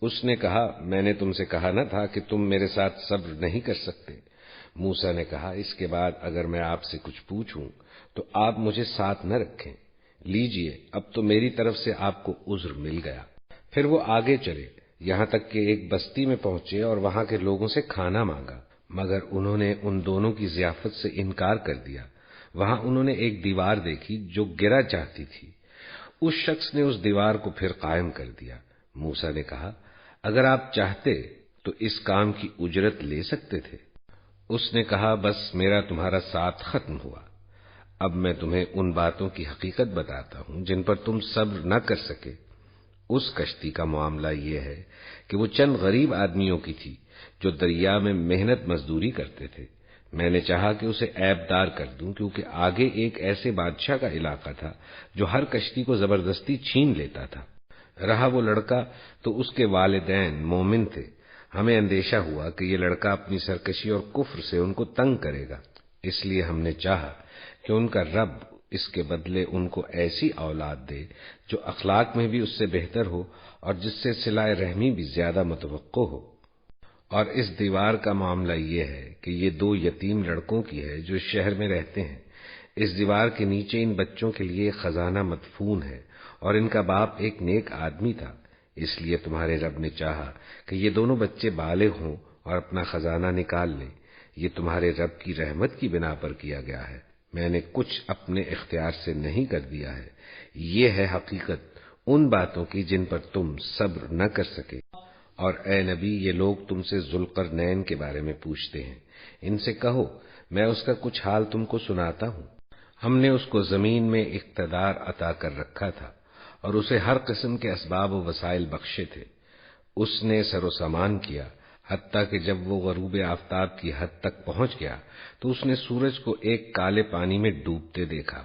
اس نے کہا میں نے تم سے کہا نہ تھا کہ تم میرے ساتھ صبر نہیں کر سکتے؟ موسیٰ نے کہا اس کے بعد اگر میں آپ سے کچھ پوچھوں تو آپ مجھے ساتھ نہ رکھیں۔ لیجئے اب تو میری طرف سے آپ کو عذر مل گیا۔ پھر وہ آگے چلے یہاں تک کہ ایک بستی میں پہنچے اور وہاں کے لوگوں سے کھانا مانگا، مگر انہوں نے ان دونوں کی ضیافت سے انکار کر دیا۔ وہاں انہوں نے ایک دیوار دیکھی جو گرا چاہتی تھی۔ اس شخص نے اس دیوار کو پھر قائم کر دیا۔ موسیٰ نے کہا اگر آپ چاہتے تو اس کام کی اجرت لے سکتے تھے۔ اس نے کہا بس میرا تمہارا ساتھ ختم ہوا۔ اب میں تمہیں ان باتوں کی حقیقت بتاتا ہوں جن پر تم صبر نہ کر سکے۔ اس کشتی کا معاملہ یہ ہے کہ وہ چند غریب آدمیوں کی تھی جو دریا میں محنت مزدوری کرتے تھے۔ میں نے چاہا کہ اسے عیب دار کر دوں کیونکہ آگے ایک ایسے بادشاہ کا علاقہ تھا جو ہر کشتی کو زبردستی چھین لیتا تھا۔ رہا وہ لڑکا تو اس کے والدین مومن تھے۔ ہمیں اندیشہ ہوا کہ یہ لڑکا اپنی سرکشی اور کفر سے ان کو تنگ کرے گا، اس لیے ہم نے چاہا کہ ان کا رب اس کے بدلے ان کو ایسی اولاد دے جو اخلاق میں بھی اس سے بہتر ہو اور جس سے صلہ رحمی بھی زیادہ متوقع ہو۔ اور اس دیوار کا معاملہ یہ ہے کہ یہ دو یتیم لڑکوں کی ہے جو شہر میں رہتے ہیں۔ اس دیوار کے نیچے ان بچوں کے لیے خزانہ مدفون ہے اور ان کا باپ ایک نیک آدمی تھا، اس لیے تمہارے رب نے چاہا کہ یہ دونوں بچے بالغ ہوں اور اپنا خزانہ نکال لیں۔ یہ تمہارے رب کی رحمت کی بنا پر کیا گیا ہے، میں نے کچھ اپنے اختیار سے نہیں کر دیا ہے۔ یہ ہے حقیقت ان باتوں کی جن پر تم صبر نہ کر سکے۔ اور اے نبی یہ لوگ تم سے ذوالقرنین کے بارے میں پوچھتے ہیں، ان سے کہو میں اس کا کچھ حال تم کو سناتا ہوں۔ ہم نے اس کو زمین میں اقتدار عطا کر رکھا تھا اور اسے ہر قسم کے اسباب و وسائل بخشے تھے۔ اس نے سر و سامان کیا حتیٰ کہ جب وہ غروب آفتاب کی حد تک پہنچ گیا تو اس نے سورج کو ایک کالے پانی میں ڈوبتے دیکھا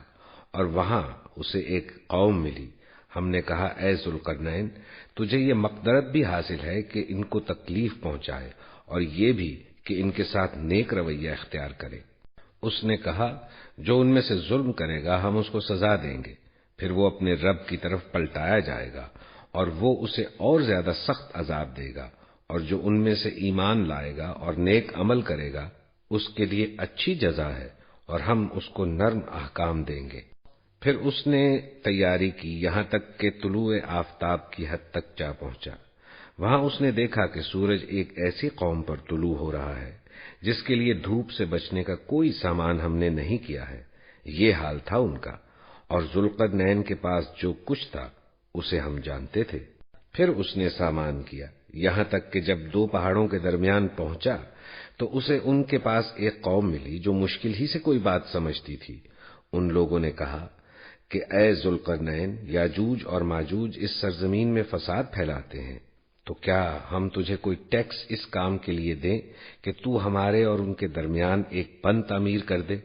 اور وہاں اسے ایک قوم ملی۔ ہم نے کہا اے ذوالقرنین تجھے یہ مقدرت بھی حاصل ہے کہ ان کو تکلیف پہنچائے اور یہ بھی کہ ان کے ساتھ نیک رویہ اختیار کرے۔ اس نے کہا جو ان میں سے ظلم کرے گا ہم اس کو سزا دیں گے، پھر وہ اپنے رب کی طرف پلٹایا جائے گا اور وہ اسے اور زیادہ سخت عذاب دے گا، اور جو ان میں سے ایمان لائے گا اور نیک عمل کرے گا اس کے لیے اچھی جزا ہے اور ہم اس کو نرم احکام دیں گے۔ پھر اس نے تیاری کی یہاں تک کہ طلوع آفتاب کی حد تک جا پہنچا۔ وہاں اس نے دیکھا کہ سورج ایک ایسی قوم پر طلوع ہو رہا ہے جس کے لیے دھوپ سے بچنے کا کوئی سامان ہم نے نہیں کیا ہے۔ یہ حال تھا ان کا، اور ذوالقرنین کے پاس جو کچھ تھا اسے ہم جانتے تھے۔ پھر اس نے سامان کیا یہاں تک کہ جب دو پہاڑوں کے درمیان پہنچا تو اسے ان کے پاس ایک قوم ملی جو مشکل ہی سے کوئی بات سمجھتی تھی۔ ان لوگوں نے کہا کہ اے ذوالقرنین یاجوج اور ماجوج اس سرزمین میں فساد پھیلاتے ہیں، تو کیا ہم تجھے کوئی ٹیکس اس کام کے لیے دیں کہ تو ہمارے اور ان کے درمیان ایک بند تعمیر کر دے؟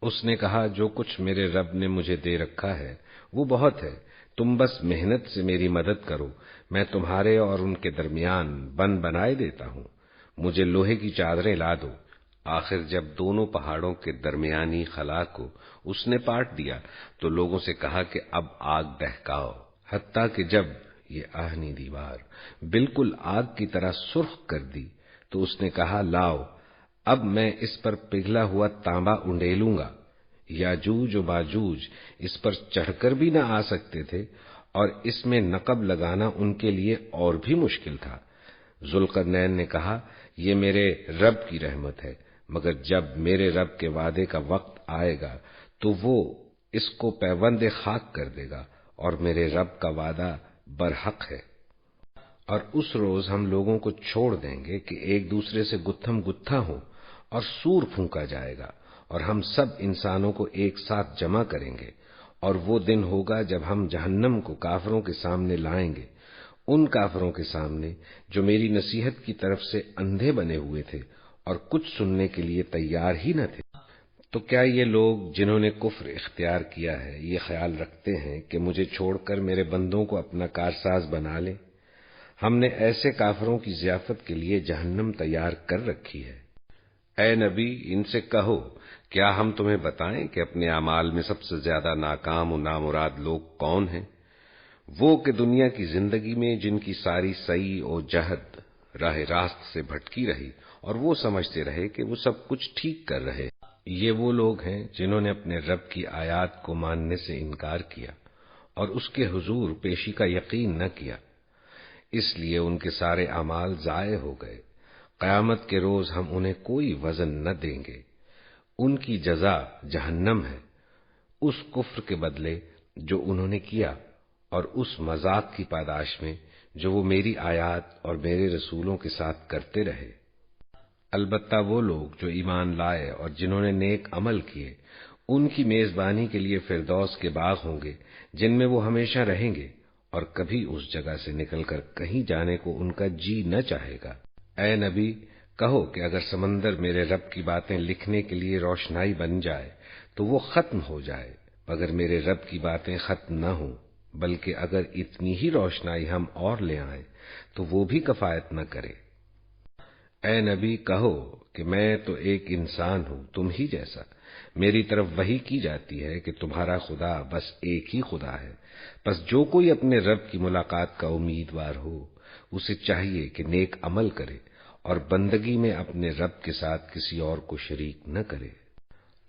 اس نے کہا جو کچھ میرے رب نے مجھے دے رکھا ہے وہ بہت ہے، تم بس محنت سے میری مدد کرو، میں تمہارے اور ان کے درمیان بند بنائے دیتا ہوں۔ مجھے لوہے کی چادریں لا دو۔ آخر جب دونوں پہاڑوں کے درمیانی خلا کو اس نے پاٹ دیا تو لوگوں سے کہا کہ اب آگ بہکاؤ، حتیٰ کہ جب یہ آہنی دیوار بالکل آگ کی طرح سرخ کر دی تو اس نے کہا لاؤ اب میں اس پر پگھلا ہوا تانبا انڈیلوں گا۔ یاجوج و ماجوج اس پر چڑھ کر بھی نہ آ سکتے تھے اور اس میں نقب لگانا ان کے لیے اور بھی مشکل تھا۔ ذوالقرنین نے کہا یہ میرے رب کی رحمت ہے، مگر جب میرے رب کے وعدے کا وقت آئے گا تو وہ اس کو پیوند خاک کر دے گا، اور میرے رب کا وعدہ برحق ہے۔ اور اس روز ہم لوگوں کو چھوڑ دیں گے کہ ایک دوسرے سے گتھم گتھا ہوں اور سور پھونکا جائے گا، اور ہم سب انسانوں کو ایک ساتھ جمع کریں گے، اور وہ دن ہوگا جب ہم جہنم کو کافروں کے سامنے لائیں گے، ان کافروں کے سامنے جو میری نصیحت کی طرف سے اندھے بنے ہوئے تھے اور کچھ سننے کے لیے تیار ہی نہ تھے۔ تو کیا یہ لوگ جنہوں نے کفر اختیار کیا ہے یہ خیال رکھتے ہیں کہ مجھے چھوڑ کر میرے بندوں کو اپنا کارساز بنا لیں؟ ہم نے ایسے کافروں کی ضیافت کے لیے جہنم تیار کر رکھی ہے۔ اے نبی ان سے کہو کیا ہم تمہیں بتائیں کہ اپنے اعمال میں سب سے زیادہ ناکام و نامراد لوگ کون ہیں؟ وہ کہ دنیا کی زندگی میں جن کی ساری سعی و جہد راہ راست سے بھٹکی رہی اور وہ سمجھتے رہے کہ وہ سب کچھ ٹھیک کر رہے، یہ وہ لوگ ہیں جنہوں نے اپنے رب کی آیات کو ماننے سے انکار کیا اور اس کے حضور پیشی کا یقین نہ کیا، اس لیے ان کے سارے اعمال ضائع ہو گئے۔ قیامت کے روز ہم انہیں کوئی وزن نہ دیں گے، ان کی جزا جہنم ہے، اس کفر کے بدلے جو انہوں نے کیا اور اس مذاق کی پاداش میں جو وہ میری آیات اور میرے رسولوں کے ساتھ کرتے رہے۔ البتہ وہ لوگ جو ایمان لائے اور جنہوں نے نیک عمل کیے، ان کی میزبانی کے لیے فردوس کے باغ ہوں گے جن میں وہ ہمیشہ رہیں گے اور کبھی اس جگہ سے نکل کر کہیں جانے کو ان کا جی نہ چاہے گا۔ اے نبی، کہو کہ اگر سمندر میرے رب کی باتیں لکھنے کے لیے روشنائی بن جائے تو وہ ختم ہو جائے، مگر میرے رب کی باتیں ختم نہ ہوں، بلکہ اگر اتنی ہی روشنائی ہم اور لے آئیں تو وہ بھی کفایت نہ کرے۔ اے نبی، کہو کہ میں تو ایک انسان ہوں تم ہی جیسا، میری طرف وحی کی جاتی ہے کہ تمہارا خدا بس ایک ہی خدا ہے، بس جو کوئی اپنے رب کی ملاقات کا امیدوار ہو اسے چاہیے کہ نیک عمل کرے اور بندگی میں اپنے رب کے ساتھ کسی اور کو شریک نہ کرے۔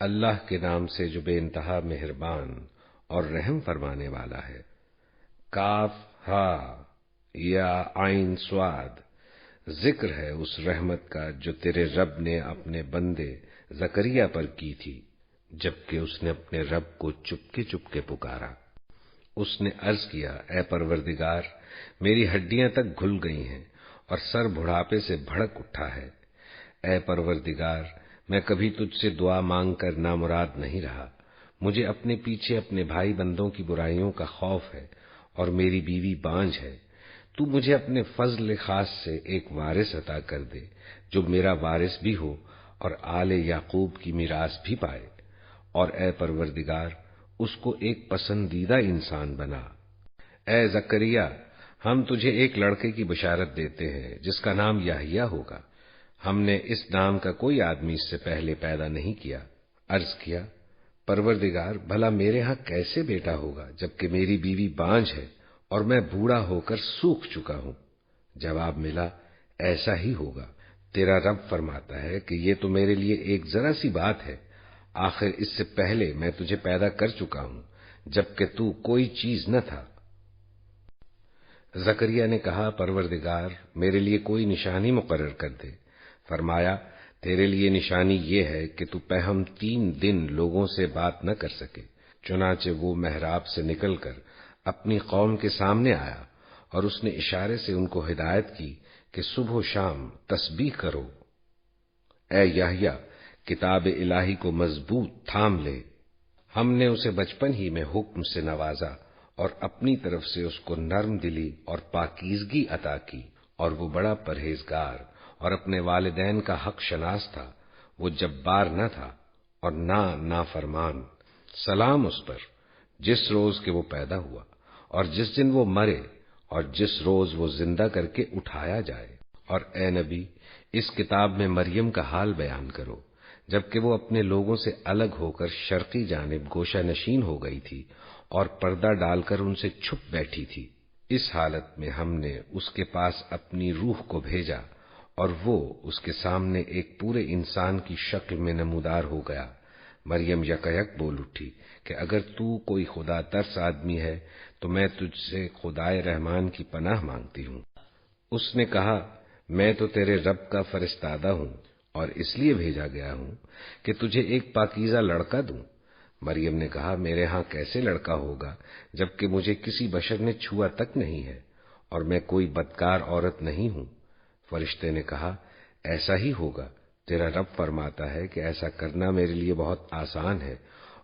اللہ کے نام سے جو بے انتہا مہربان اور رحم فرمانے والا ہے۔ کاف ہا یا عین صاد، ذکر ہے اس رحمت کا جو تیرے رب نے اپنے بندے زکریا پر کی تھی جبکہ اس نے اپنے رب کو چپکے پکارا۔ اس نے عرض کیا، اے پروردگار، میری ہڈیاں تک گھل گئی ہیں اور سر بڑھاپے سے بھڑک اٹھا ہے۔ اے پروردگار، میں کبھی تجھ سے دعا مانگ کر نامراد نہیں رہا، مجھے اپنے پیچھے اپنے بھائی بندوں کی برائیوں کا خوف ہے اور میری بیوی بانجھ ہے۔ تو مجھے اپنے فضل خاص سے ایک وارث عطا کر دے جو میرا وارث بھی ہو اور آل یعقوب کی میراث بھی پائے، اور اے پروردگار اس کو ایک پسندیدہ انسان بنا۔ اے زکریا، ہم تجھے ایک لڑکے کی بشارت دیتے ہیں جس کا نام یحییٰ ہوگا، ہم نے اس نام کا کوئی آدمی اس سے پہلے پیدا نہیں کیا۔ عرض کیا، پروردگار، بھلا میرے ہاں کیسے بیٹا ہوگا جبکہ میری بیوی بانجھ ہے اور میں بوڑھا ہو کر سوکھ چکا ہوں؟ جواب ملا، ایسا ہی ہوگا، تیرا رب فرماتا ہے کہ یہ تو میرے لیے ایک ذرا سی بات ہے، آخر اس سے پہلے میں تجھے پیدا کر چکا ہوں جبکہ تو کوئی چیز نہ تھا۔ زکریا نے کہا، پروردگار، میرے لیے کوئی نشانی مقرر کر دے۔ فرمایا، تیرے لیے نشانی یہ ہے کہ تو پہم 3 دن لوگوں سے بات نہ کر سکے۔ چنانچہ وہ محراب سے نکل کر اپنی قوم کے سامنے آیا اور اس نے اشارے سے ان کو ہدایت کی کہ صبح و شام تسبیح کرو۔ اے یحییٰ، کتاب الہی کو مضبوط تھام لے، ہم نے اسے بچپن ہی میں حکم سے نوازا اور اپنی طرف سے اس کو نرم دلی اور پاکیزگی عطا کی، اور وہ بڑا پرہیزگار اور اپنے والدین کا حق شناس تھا، وہ جبار نہ تھا اور نہ نافرمان۔ سلام اس پر جس روز کہ وہ پیدا ہوا اور جس دن وہ مرے اور جس روز وہ زندہ کر کے اٹھایا جائے۔ اور اے نبی، اس کتاب میں مریم کا حال بیان کرو جبکہ وہ اپنے لوگوں سے الگ ہو کر شرقی جانب گوشہ نشین ہو گئی تھی اور پردہ ڈال کر ان سے چھپ بیٹھی تھی۔ اس حالت میں ہم نے اس کے پاس اپنی روح کو بھیجا اور وہ اس کے سامنے ایک پورے انسان کی شکل میں نمودار ہو گیا۔ مریم یکایک بول اٹھی کہ اگر تو کوئی خدا ترس آدمی ہے تو میں تجھ سے خدائے رحمان کی پناہ مانگتی ہوں۔ اس نے کہا، میں تو تیرے رب کا فرستادہ ہوں اور اس لیے بھیجا گیا ہوں کہ تجھے ایک پاکیزہ لڑکا دوں۔ مریم نے کہا، میرے ہاں کیسے لڑکا ہوگا جبکہ مجھے کسی بشر نے چھوا تک نہیں ہے اور میں کوئی بدکار عورت نہیں ہوں۔ فرشتے نے کہا، ایسا ہی ہوگا، تیرا رب فرماتا ہے کہ ایسا کرنا میرے لیے بہت آسان ہے،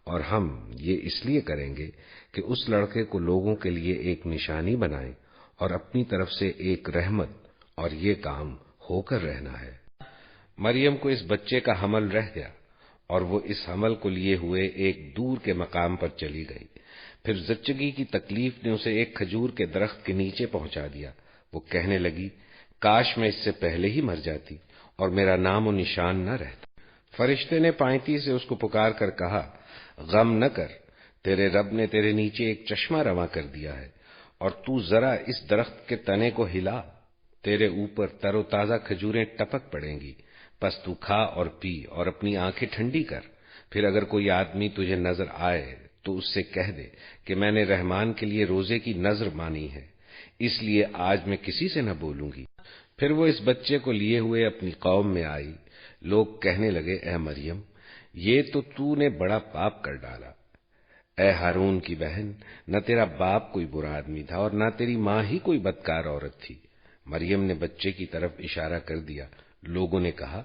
اور ہم یہ اس لیے کریں گے کہ اس لڑکے کو لوگوں کے لیے ایک نشانی بنائیں اور اپنی طرف سے ایک رحمت، اور یہ کام ہو کر رہنا ہے۔ مریم کو اس بچے کا حمل رہ گیا اور وہ اس حمل کو لیے ہوئے ایک دور کے مقام پر چلی گئی۔ پھر زچگی کی تکلیف نے اسے ایک کھجور کے درخت کے نیچے پہنچا دیا۔ وہ کہنے لگی، کاش میں اس سے پہلے ہی مر جاتی اور میرا نام و نشان نہ رہتا۔ فرشتے نے پائنتی سے اس کو پکار کر کہا، غم نہ کر، تیرے رب نے تیرے نیچے ایک چشمہ رواں کر دیا ہے اور تو ذرا اس درخت کے تنے کو ہلا، تیرے اوپر تر و تازہ کھجوریں ٹپک پڑیں گی، پس تو کھا اور پی اور اپنی آنکھیں ٹھنڈی کر۔ پھر اگر کوئی آدمی تجھے نظر آئے تو اس سے کہہ دے کہ میں نے رحمان کے لیے روزے کی نذر مانی ہے، اس لیے آج میں کسی سے نہ بولوں گی۔ پھر وہ اس بچے کو لیے ہوئے اپنی قوم میں آئی۔ لوگ کہنے لگے، اے مریم، یہ تو نے بڑا پاپ کر ڈالا۔ اے ہارون کی بہن، نہ تیرا باپ کوئی برا آدمی تھا اور نہ تیری ماں ہی کوئی بدکار عورت تھی۔ مریم نے بچے کی طرف اشارہ کر دیا۔ لوگوں نے کہا،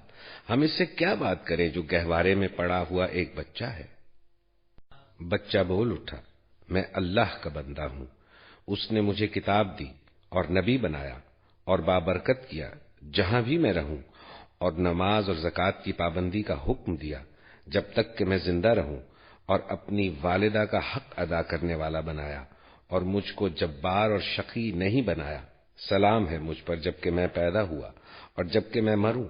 ہم اس سے کیا بات کریں جو گہوارے میں پڑا ہوا ایک بچہ ہے؟ بچہ بول اٹھا، میں اللہ کا بندہ ہوں، اس نے مجھے کتاب دی اور نبی بنایا اور بابرکت کیا جہاں بھی میں رہوں، اور نماز اور زکوٰۃ کی پابندی کا حکم دیا جب تک کہ میں زندہ رہوں، اور اپنی والدہ کا حق ادا کرنے والا بنایا، اور مجھ کو جبار اور شقی نہیں بنایا۔ سلام ہے مجھ پر جب کہ میں پیدا ہوا اور جب کہ میں مروں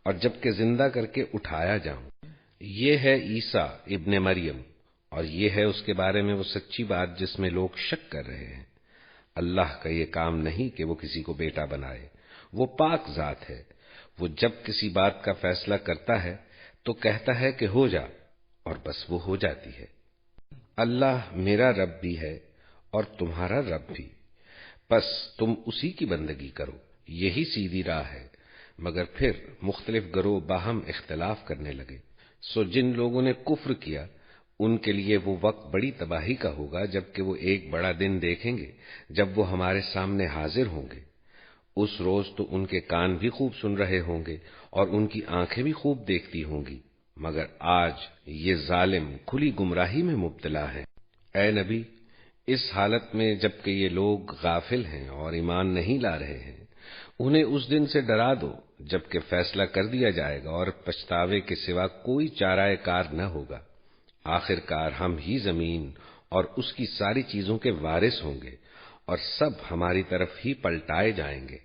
اور جب کہ زندہ کر کے اٹھایا جاؤں۔ یہ ہے عیسیٰ ابن مریم، اور یہ ہے اس کے بارے میں وہ سچی بات جس میں لوگ شک کر رہے ہیں۔ اللہ کا یہ کام نہیں کہ وہ کسی کو بیٹا بنائے، وہ پاک ذات ہے۔ وہ جب کسی بات کا فیصلہ کرتا ہے تو کہتا ہے کہ ہو جا، اور بس وہ ہو جاتی ہے۔ اللہ میرا رب بھی ہے اور تمہارا رب بھی، بس تم اسی کی بندگی کرو، یہی سیدھی راہ ہے۔ مگر پھر مختلف گروہ باہم اختلاف کرنے لگے۔ سو جن لوگوں نے کفر کیا ان کے لیے وہ وقت بڑی تباہی کا ہوگا جبکہ وہ ایک بڑا دن دیکھیں گے جب وہ ہمارے سامنے حاضر ہوں گے۔ اس روز تو ان کے کان بھی خوب سن رہے ہوں گے اور ان کی آنکھیں بھی خوب دیکھتی ہوں گی، مگر آج یہ ظالم کھلی گمراہی میں مبتلا ہے۔ اے نبی، اس حالت میں جبکہ یہ لوگ غافل ہیں اور ایمان نہیں لا رہے ہیں، انہیں اس دن سے ڈرا دو جبکہ فیصلہ کر دیا جائے گا اور پچھتاوے کے سوا کوئی چارہ کار نہ ہوگا۔ آخر کار ہم ہی زمین اور اس کی ساری چیزوں کے وارث ہوں گے اور سب ہماری طرف ہی پلٹائے جائیں گے۔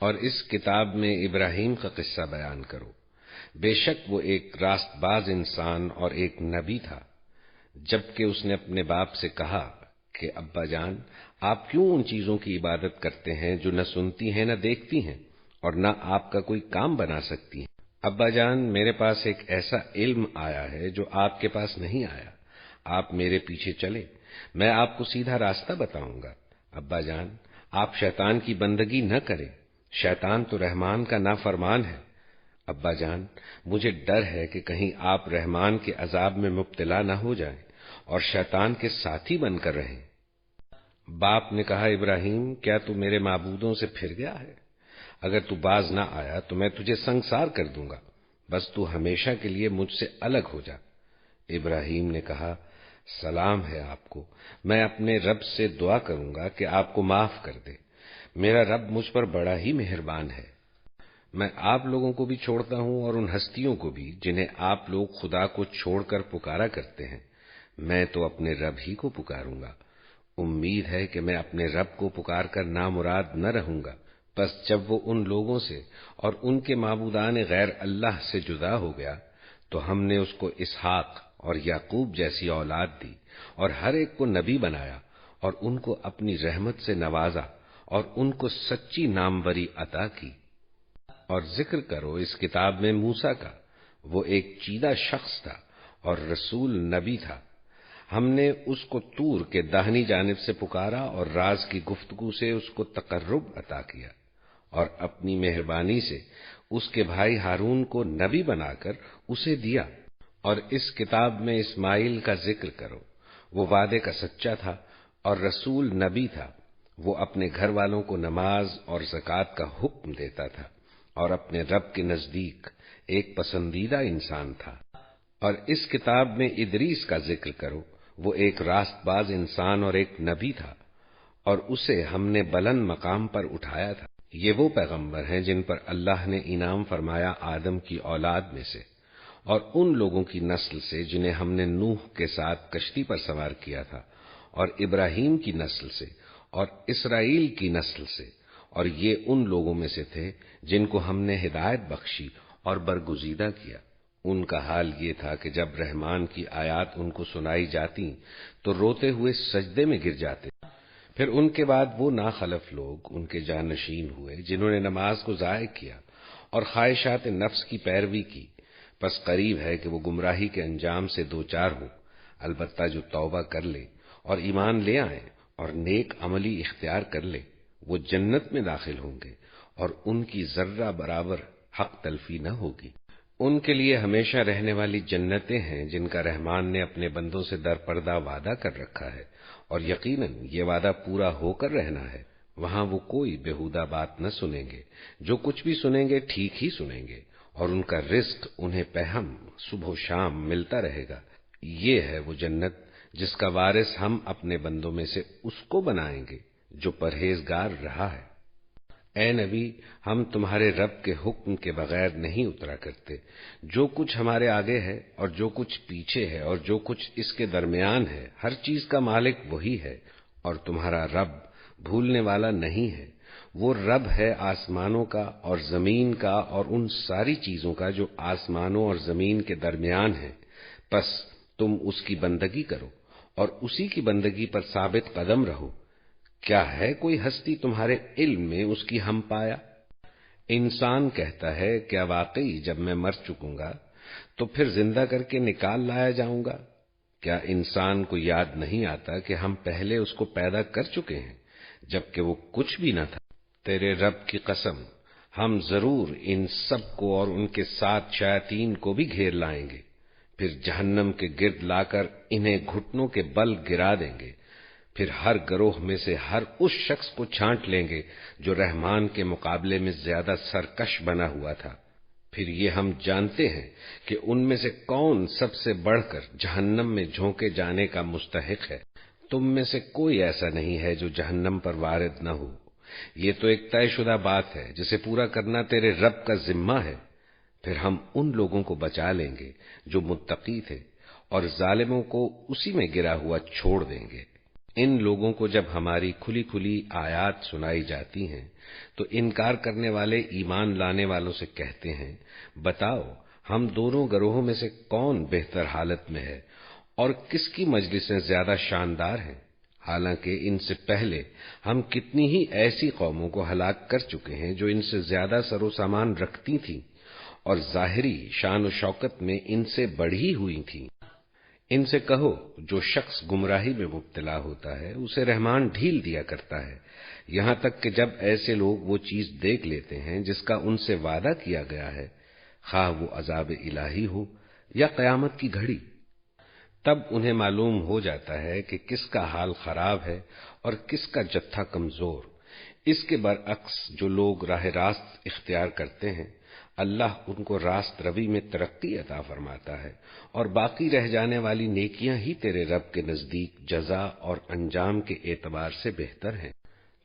اور اس کتاب میں ابراہیم کا قصہ بیان کرو۔ بے شک وہ ایک راست باز انسان اور ایک نبی تھا۔ جبکہ اس نے اپنے باپ سے کہا کہ ابا جان، آپ کیوں ان چیزوں کی عبادت کرتے ہیں جو نہ سنتی ہیں نہ دیکھتی ہیں اور نہ آپ کا کوئی کام بنا سکتی ہیں؟ ابا جان، میرے پاس ایک ایسا علم آیا ہے جو آپ کے پاس نہیں آیا، آپ میرے پیچھے چلے، میں آپ کو سیدھا راستہ بتاؤں گا۔ ابا جان، آپ شیطان کی بندگی نہ کریں، شیطان تو رحمان کا نافرمان ہے۔ ابا جان، مجھے ڈر ہے کہ کہیں آپ رحمان کے عذاب میں مبتلا نہ ہو جائیں اور شیطان کے ساتھی بن کر رہیں۔ باپ نے کہا، ابراہیم، کیا تو میرے معبودوں سے پھر گیا ہے؟ اگر تو باز نہ آیا تو میں تجھے سنگسار کر دوں گا، بس تو ہمیشہ کے لیے مجھ سے الگ ہو جا۔ ابراہیم نے کہا، سلام ہے آپ کو، میں اپنے رب سے دعا کروں گا کہ آپ کو معاف کر دے، میرا رب مجھ پر بڑا ہی مہربان ہے۔ میں آپ لوگوں کو بھی چھوڑتا ہوں اور ان ہستیوں کو بھی جنہیں آپ لوگ خدا کو چھوڑ کر پکارا کرتے ہیں، میں تو اپنے رب ہی کو پکاروں گا۔ امید ہے کہ میں اپنے رب کو پکار کر نامراد نہ رہوں گا۔ پس جب وہ ان لوگوں سے اور ان کے معبودان غیر اللہ سے جدا ہو گیا تو ہم نے اس کو اسحاق اور یعقوب جیسی اولاد دی اور ہر ایک کو نبی بنایا اور ان کو اپنی رحمت سے نوازا اور ان کو سچی ناموری عطا کی۔ اور ذکر کرو اس کتاب میں موسیٰ کا، وہ ایک چیدہ شخص تھا اور رسول نبی تھا۔ ہم نے اس کو طور کے داہنی جانب سے پکارا اور راز کی گفتگو سے اس کو تقرب عطا کیا، اور اپنی مہربانی سے اس کے بھائی ہارون کو نبی بنا کر اسے دیا۔ اور اس کتاب میں اسماعیل کا ذکر کرو، وہ وعدے کا سچا تھا اور رسول نبی تھا۔ وہ اپنے گھر والوں کو نماز اور زکوٰۃ کا حکم دیتا تھا اور اپنے رب کے نزدیک ایک پسندیدہ انسان تھا۔ اور اس کتاب میں ادریس کا ذکر کرو، وہ ایک راست باز انسان اور ایک نبی تھا، اور اسے ہم نے بلند مقام پر اٹھایا تھا۔ یہ وہ پیغمبر ہیں جن پر اللہ نے انعام فرمایا آدم کی اولاد میں سے اور ان لوگوں کی نسل سے جنہیں ہم نے نوح کے ساتھ کشتی پر سوار کیا تھا، اور ابراہیم کی نسل سے اور اسرائیل کی نسل سے، اور یہ ان لوگوں میں سے تھے جن کو ہم نے ہدایت بخشی اور برگزیدہ کیا۔ ان کا حال یہ تھا کہ جب رحمان کی آیات ان کو سنائی جاتی تو روتے ہوئے سجدے میں گر جاتے۔ پھر ان کے بعد وہ ناخلف لوگ ان کے جانشین ہوئے جنہوں نے نماز کو ضائع کیا اور خواہشات نفس کی پیروی کی، پس قریب ہے کہ وہ گمراہی کے انجام سے دوچار ہوں۔ البتہ جو توبہ کر لے اور ایمان لے آئیں اور نیک عملی اختیار کر لے، وہ جنت میں داخل ہوں گے اور ان کی ذرہ برابر حق تلفی نہ ہوگی۔ ان کے لیے ہمیشہ رہنے والی جنتیں ہیں جن کا رحمان نے اپنے بندوں سے درپردہ وعدہ کر رکھا ہے، اور یقیناً یہ وعدہ پورا ہو کر رہنا ہے۔ وہاں وہ کوئی بےہودہ بات نہ سنیں گے، جو کچھ بھی سنیں گے ٹھیک ہی سنیں گے، اور ان کا رزق انہیں پہم صبح و شام ملتا رہے گا۔ یہ ہے وہ جنت جس کا وارث ہم اپنے بندوں میں سے اس کو بنائیں گے جو پرہیزگار رہا ہے۔ اے نبی، ہم تمہارے رب کے حکم کے بغیر نہیں اترا کرتے۔ جو کچھ ہمارے آگے ہے اور جو کچھ پیچھے ہے اور جو کچھ اس کے درمیان ہے، ہر چیز کا مالک وہی ہے، اور تمہارا رب بھولنے والا نہیں ہے۔ وہ رب ہے آسمانوں کا اور زمین کا اور ان ساری چیزوں کا جو آسمانوں اور زمین کے درمیان ہے، پس تم اس کی بندگی کرو اور اسی کی بندگی پر ثابت قدم رہو۔ کیا ہے کوئی ہستی تمہارے علم میں اس کی ہم پایا؟ انسان کہتا ہے کیا واقعی جب میں مر چکوں گا تو پھر زندہ کر کے نکال لایا جاؤں گا؟ کیا انسان کو یاد نہیں آتا کہ ہم پہلے اس کو پیدا کر چکے ہیں جبکہ وہ کچھ بھی نہ تھا؟ تیرے رب کی قسم، ہم ضرور ان سب کو اور ان کے ساتھ شیاطین کو بھی گھیر لائیں گے، پھر جہنم کے گرد لا کر انہیں گھٹنوں کے بل گرا دیں گے، پھر ہر گروہ میں سے ہر اس شخص کو چھانٹ لیں گے جو رحمان کے مقابلے میں زیادہ سرکش بنا ہوا تھا۔ پھر یہ ہم جانتے ہیں کہ ان میں سے کون سب سے بڑھ کر جہنم میں جھونکے جانے کا مستحق ہے۔ تم میں سے کوئی ایسا نہیں ہے جو جہنم پر وارد نہ ہو۔ یہ تو ایک طے شدہ بات ہے جسے پورا کرنا تیرے رب کا ذمہ ہے۔ پھر ہم ان لوگوں کو بچا لیں گے جو متقی تھے اور ظالموں کو اسی میں گرا ہوا چھوڑ دیں گے۔ ان لوگوں کو جب ہماری کھلی کھلی آیات سنائی جاتی ہیں تو انکار کرنے والے ایمان لانے والوں سے کہتے ہیں، بتاؤ ہم دونوں گروہوں میں سے کون بہتر حالت میں ہے اور کس کی مجلسیں زیادہ شاندار ہیں؟ حالانکہ ان سے پہلے ہم کتنی ہی ایسی قوموں کو ہلاک کر چکے ہیں جو ان سے زیادہ سر و سامان رکھتی تھیں اور ظاہری شان و شوکت میں ان سے بڑھی ہوئی تھیں۔ ان سے کہو، جو شخص گمراہی میں مبتلا ہوتا ہے اسے رحمان ڈھیل دیا کرتا ہے، یہاں تک کہ جب ایسے لوگ وہ چیز دیکھ لیتے ہیں جس کا ان سے وعدہ کیا گیا ہے، خواہ وہ عذاب الہی ہو یا قیامت کی گھڑی، تب انہیں معلوم ہو جاتا ہے کہ کس کا حال خراب ہے اور کس کا جتھا کمزور۔ اس کے برعکس جو لوگ راہ راست اختیار کرتے ہیں، اللہ ان کو راست روی میں ترقی عطا فرماتا ہے، اور باقی رہ جانے والی نیکیاں ہی تیرے رب کے نزدیک جزا اور انجام کے اعتبار سے بہتر ہیں۔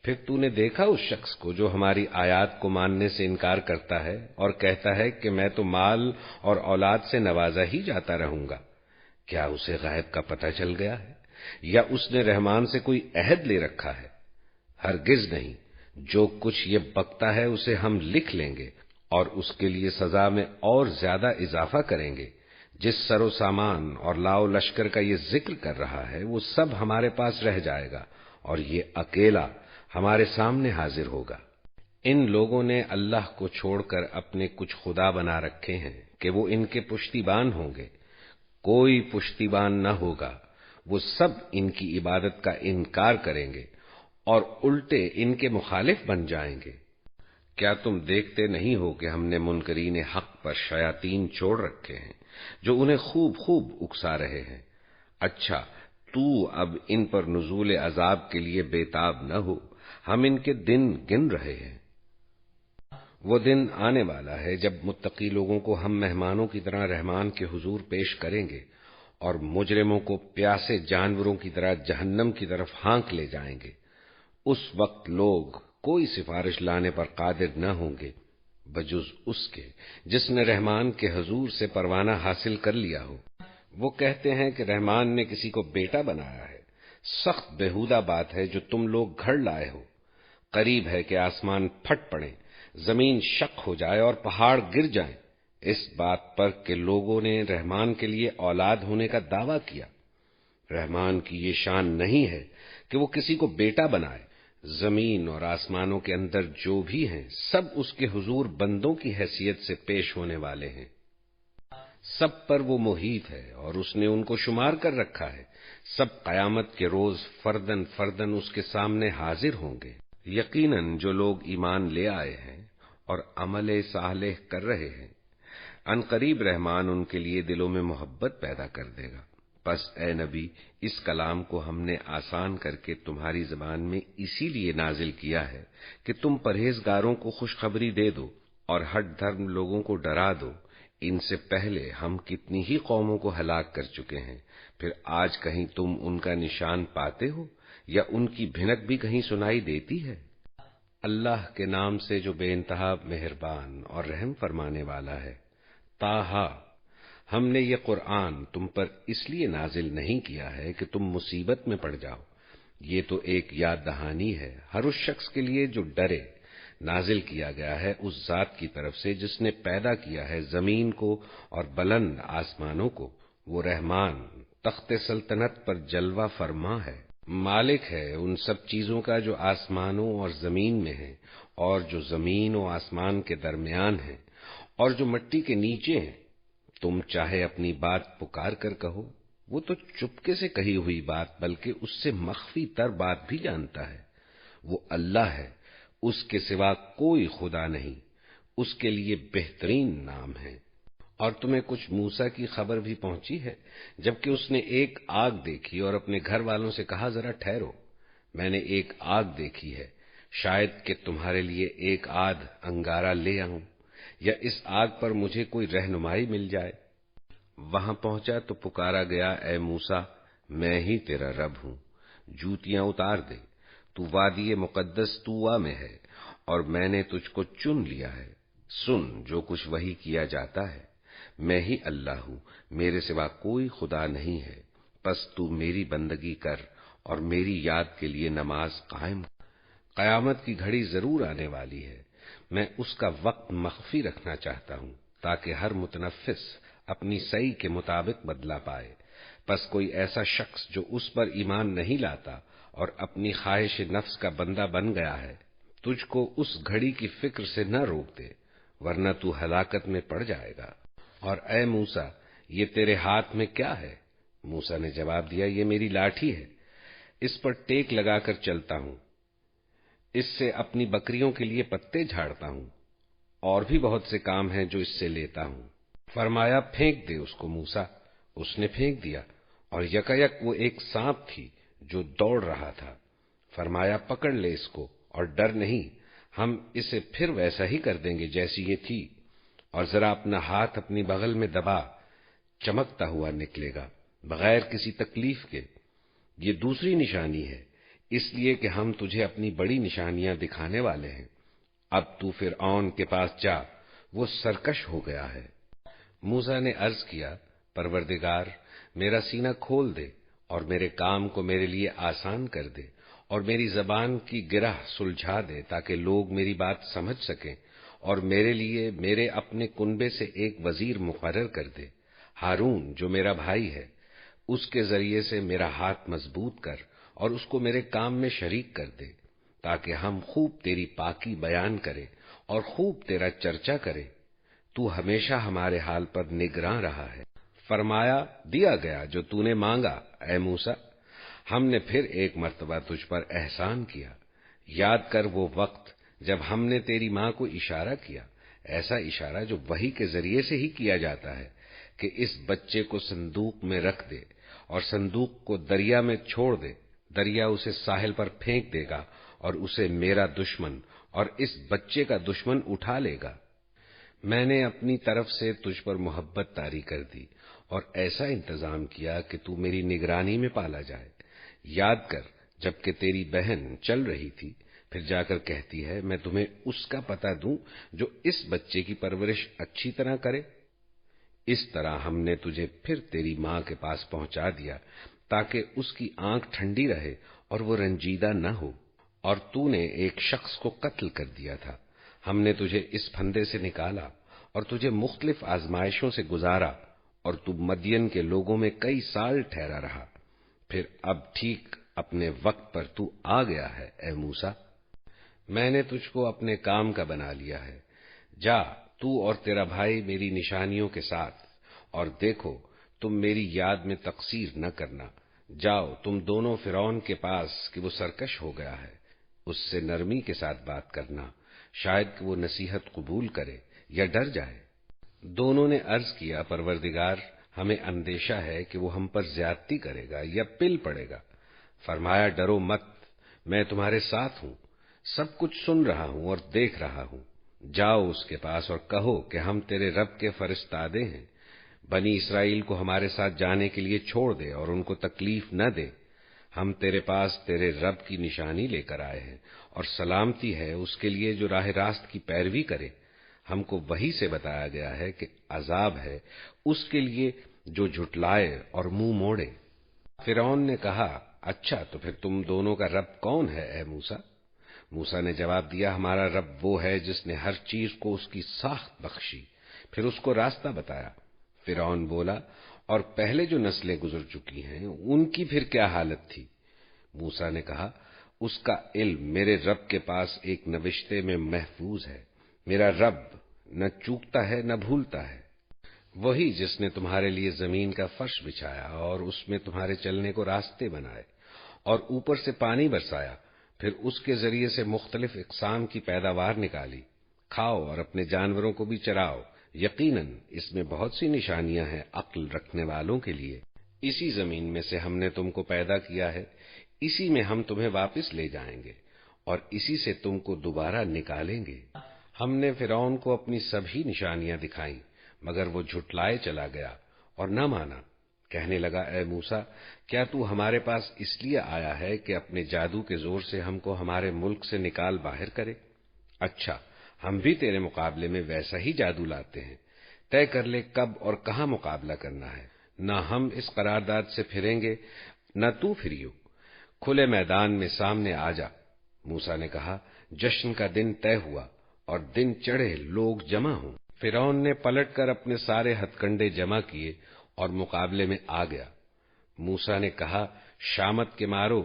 پھر تو نے دیکھا اس شخص کو جو ہماری آیات کو ماننے سے انکار کرتا ہے اور کہتا ہے کہ میں تو مال اور اولاد سے نوازا ہی جاتا رہوں گا؟ کیا اسے غیب کا پتہ چل گیا ہے یا اس نے رحمان سے کوئی عہد لے رکھا ہے؟ ہرگز نہیں، جو کچھ یہ بکتا ہے اسے ہم لکھ لیں گے اور اس کے لیے سزا میں اور زیادہ اضافہ کریں گے۔ جس سر و سامان اور لاؤ لشکر کا یہ ذکر کر رہا ہے وہ سب ہمارے پاس رہ جائے گا اور یہ اکیلا ہمارے سامنے حاضر ہوگا۔ ان لوگوں نے اللہ کو چھوڑ کر اپنے کچھ خدا بنا رکھے ہیں کہ وہ ان کے پشتیبان ہوں گے۔ کوئی پشتیبان نہ ہوگا، وہ سب ان کی عبادت کا انکار کریں گے اور الٹے ان کے مخالف بن جائیں گے۔ کیا تم دیکھتے نہیں ہو کہ ہم نے منکرین حق پر شیاطین چھوڑ رکھے ہیں جو انہیں خوب خوب اکسا رہے ہیں؟ اچھا، تو اب ان پر نزول عذاب کے لیے بےتاب نہ ہو، ہم ان کے دن گن رہے ہیں۔ وہ دن آنے والا ہے جب متقی لوگوں کو ہم مہمانوں کی طرح رحمان کے حضور پیش کریں گے اور مجرموں کو پیاسے جانوروں کی طرح جہنم کی طرف ہانک لے جائیں گے۔ اس وقت لوگ کوئی سفارش لانے پر قادر نہ ہوں گے بجز اس کے جس نے رحمان کے حضور سے پروانہ حاصل کر لیا ہو۔ وہ کہتے ہیں کہ رحمان نے کسی کو بیٹا بنایا ہے۔ سخت بےہودہ بات ہے جو تم لوگ گھڑ لائے ہو۔ قریب ہے کہ آسمان پھٹ پڑے، زمین شق ہو جائے اور پہاڑ گر جائیں، اس بات پر کہ لوگوں نے رحمان کے لیے اولاد ہونے کا دعویٰ کیا۔ رحمان کی یہ شان نہیں ہے کہ وہ کسی کو بیٹا بنائے۔ زمین اور آسمانوں کے اندر جو بھی ہیں سب اس کے حضور بندوں کی حیثیت سے پیش ہونے والے ہیں، سب پر وہ محیط ہے اور اس نے ان کو شمار کر رکھا ہے۔ سب قیامت کے روز فردن فردن اس کے سامنے حاضر ہوں گے۔ یقیناً جو لوگ ایمان لے آئے ہیں اور عمل صالح کر رہے ہیں، ان قریب رحمان ان کے لیے دلوں میں محبت پیدا کر دے گا۔ پس اے نبی، اس کلام کو ہم نے آسان کر کے تمہاری زبان میں اسی لیے نازل کیا ہے کہ تم پرہیزگاروں کو خوشخبری دے دو اور ہٹ دھرم لوگوں کو ڈرا دو۔ ان سے پہلے ہم کتنی ہی قوموں کو ہلاک کر چکے ہیں، پھر آج کہیں تم ان کا نشان پاتے ہو یا ان کی بھنک بھی کہیں سنائی دیتی ہے؟ اللہ کے نام سے جو بے انتہا مہربان اور رحم فرمانے والا ہے۔ طٰہٰ، ہم نے یہ قرآن تم پر اس لیے نازل نہیں کیا ہے کہ تم مصیبت میں پڑ جاؤ، یہ تو ایک یاد دہانی ہے ہر اس شخص کے لیے جو ڈرے۔ نازل کیا گیا ہے اس ذات کی طرف سے جس نے پیدا کیا ہے زمین کو اور بلند آسمانوں کو۔ وہ رحمان تخت سلطنت پر جلوہ فرما ہے، مالک ہے ان سب چیزوں کا جو آسمانوں اور زمین میں ہیں اور جو زمین و آسمان کے درمیان ہیں اور جو مٹی کے نیچے ہیں۔ تم چاہے اپنی بات پکار کر کہو، وہ تو چپکے سے کہی ہوئی بات بلکہ اس سے مخفی تر بات بھی جانتا ہے۔ وہ اللہ ہے، اس کے سوا کوئی خدا نہیں، اس کے لیے بہترین نام ہے۔ اور تمہیں کچھ موسیٰ کی خبر بھی پہنچی ہے، جبکہ اس نے ایک آگ دیکھی اور اپنے گھر والوں سے کہا ذرا ٹھہرو، میں نے ایک آگ دیکھی ہے، شاید کہ تمہارے لیے ایک آدھ انگارہ لے آؤں یا اس آگ پر مجھے کوئی رہنمائی مل جائے۔ وہاں پہنچا تو پکارا گیا، اے موسیٰ، میں ہی تیرا رب ہوں، جوتیاں اتار دے، تو وادی مقدس طویٰ میں ہے اور میں نے تجھ کو چن لیا ہے۔ سن جو کچھ وحی کیا جاتا ہے، میں ہی اللہ ہوں، میرے سوا کوئی خدا نہیں ہے، پس تو میری بندگی کر اور میری یاد کے لیے نماز قائم کر۔ قیامت کی گھڑی ضرور آنے والی ہے، میں اس کا وقت مخفی رکھنا چاہتا ہوں تاکہ ہر متنفس اپنی سعی کے مطابق بدلہ پائے۔ پس کوئی ایسا شخص جو اس پر ایمان نہیں لاتا اور اپنی خواہش نفس کا بندہ بن گیا ہے، تجھ کو اس گھڑی کی فکر سے نہ روک دے، ورنہ تو ہلاکت میں پڑ جائے گا۔ اور اے موسیٰ، یہ تیرے ہاتھ میں کیا ہے؟ موسیٰ نے جواب دیا، یہ میری لاٹھی ہے، اس پر ٹیک لگا کر چلتا ہوں، اس سے اپنی بکریوں کے لیے پتے جھاڑتا ہوں، اور بھی بہت سے کام ہیں جو اس سے لیتا ہوں۔ فرمایا پھینک دے اس کو موسیٰ۔ اس نے پھینک دیا اور یکایک وہ ایک سانپ تھی جو دوڑ رہا تھا۔ فرمایا پکڑ لے اس کو اور ڈر نہیں، ہم اسے پھر ویسا ہی کر دیں گے جیسی یہ تھی، اور ذرا اپنا ہاتھ اپنی بغل میں دبا، چمکتا ہوا نکلے گا بغیر کسی تکلیف کے۔ یہ دوسری نشانی ہے، اس لیے کہ ہم تجھے اپنی بڑی نشانیاں دکھانے والے ہیں۔ اب تو فرعون کے پاس جا، وہ سرکش ہو گیا ہے۔ موسیٰ نے عرض کیا، پروردگار، میرا سینہ کھول دے اور میرے کام کو میرے لیے آسان کر دے اور میری زبان کی گرہ سلجھا دے تاکہ لوگ میری بات سمجھ سکیں، اور میرے لیے میرے اپنے کنبے سے ایک وزیر مقرر کر دے، ہارون جو میرا بھائی ہے، اس کے ذریعے سے میرا ہاتھ مضبوط کر اور اس کو میرے کام میں شریک کر دے، تاکہ ہم خوب تیری پاکی بیان کریں اور خوب تیرا چرچا کریں۔ تو ہمیشہ ہمارے حال پر نگراں رہا ہے۔ فرمایا دیا گیا جو تو نے مانگا اے موسیٰ، ہم نے پھر ایک مرتبہ تجھ پر احسان کیا۔ یاد کر وہ وقت جب ہم نے تیری ماں کو اشارہ کیا، ایسا اشارہ جو وحی کے ذریعے سے ہی کیا جاتا ہے، کہ اس بچے کو صندوق میں رکھ دے اور صندوق کو دریا میں چھوڑ دے، دریا اسے ساحل پر پھینک دے گا اور اسے میرا دشمن اور اس بچے کا دشمن اٹھا لے گا۔ میں نے اپنی طرف سے تجھ پر محبت طاری کر دی اور ایسا انتظام کیا کہ تو میری نگرانی میں پالا جائے۔ یاد کر جب کہ تیری بہن چل رہی تھی، پھر جا کر کہتی ہے میں تمہیں اس کا پتہ دوں جو اس بچے کی پرورش اچھی طرح کرے۔ اس طرح ہم نے تجھے پھر تیری ماں کے پاس پہنچا دیا تاکہ اس کی آنکھ ٹھنڈی رہے اور وہ رنجیدہ نہ ہو۔ اور تو نے ایک شخص کو قتل کر دیا تھا، ہم نے تجھے اس پھندے سے نکالا اور تجھے مختلف آزمائشوں سے گزارا، اور تو مدین کے لوگوں میں کئی سال ٹھہرا رہا۔ پھر اب ٹھیک اپنے وقت پر تو آ گیا ہے اے موسیٰ، میں نے تجھ کو اپنے کام کا بنا لیا ہے۔ جا تو اور تیرا بھائی میری نشانیوں کے ساتھ، اور دیکھو تم میری یاد میں تقصیر نہ کرنا۔ جاؤ تم دونوں فرعون کے پاس کہ وہ سرکش ہو گیا ہے، اس سے نرمی کے ساتھ بات کرنا، شاید کہ وہ نصیحت قبول کرے یا ڈر جائے۔ دونوں نے عرض کیا پروردگار، ہمیں اندیشہ ہے کہ وہ ہم پر زیادتی کرے گا یا پل پڑے گا۔ فرمایا ڈرو مت، میں تمہارے ساتھ ہوں، سب کچھ سن رہا ہوں اور دیکھ رہا ہوں۔ جاؤ اس کے پاس اور کہو کہ ہم تیرے رب کے فرستادے ہیں، بنی اسرائیل کو ہمارے ساتھ جانے کے لیے چھوڑ دے اور ان کو تکلیف نہ دے۔ ہم تیرے پاس تیرے رب کی نشانی لے کر آئے ہیں، اور سلامتی ہے اس کے لیے جو راہ راست کی پیروی کرے۔ ہم کو وحی سے بتایا گیا ہے کہ عذاب ہے اس کے لیے جو جھٹلائے اور منہ موڑے۔ فرعون نے کہا اچھا تو پھر تم دونوں کا رب کون ہے اے موسیٰ؟ موسیٰ نے جواب دیا ہمارا رب وہ ہے جس نے ہر چیز کو اس کی ساخت بخشی، پھر اس کو راستہ بتایا۔ فرعون بولا اور پہلے جو نسلیں گزر چکی ہیں ان کی پھر کیا حالت تھی؟ موسیٰ نے کہا اس کا علم میرے رب کے پاس ایک نوشتے میں محفوظ ہے۔ میرا رب نہ چوکتا ہے نہ بھولتا ہے، وہی جس نے تمہارے لیے زمین کا فرش بچھایا اور اس میں تمہارے چلنے کو راستے بنائے، اور اوپر سے پانی برسایا، پھر اس کے ذریعے سے مختلف اقسام کی پیداوار نکالی۔ کھاؤ اور اپنے جانوروں کو بھی چراؤ، یقیناً اس میں بہت سی نشانیاں ہیں عقل رکھنے والوں کے لیے۔ اسی زمین میں سے ہم نے تم کو پیدا کیا ہے، اسی میں ہم تمہیں واپس لے جائیں گے، اور اسی سے تم کو دوبارہ نکالیں گے۔ ہم نے فرعون کو اپنی سبھی نشانیاں دکھائیں، مگر وہ جھٹلائے چلا گیا اور نہ مانا۔ کہنے لگا اے موسیٰ، کیا تو ہمارے پاس اس لیے آیا ہے کہ اپنے جادو کے زور سے ہم کو ہمارے ملک سے نکال باہر کرے؟ اچھا ہم بھی تیرے مقابلے میں ویسا ہی جادو لاتے ہیں، طے کر لے کب اور کہاں مقابلہ کرنا ہے۔ نہ ہم اس قرارداد سے پھریں گے نہ تو پھریو، کھلے میدان میں سامنے آ جا۔ موسیٰ نے کہا جشن کا دن طے ہوا اور دن چڑھے لوگ جمع ہوں۔ فرعون نے پلٹ کر اپنے سارے ہتھ کنڈے جمع کیے اور مقابلے میں آ گیا۔ موسیٰ نے کہا شامت کے مارو،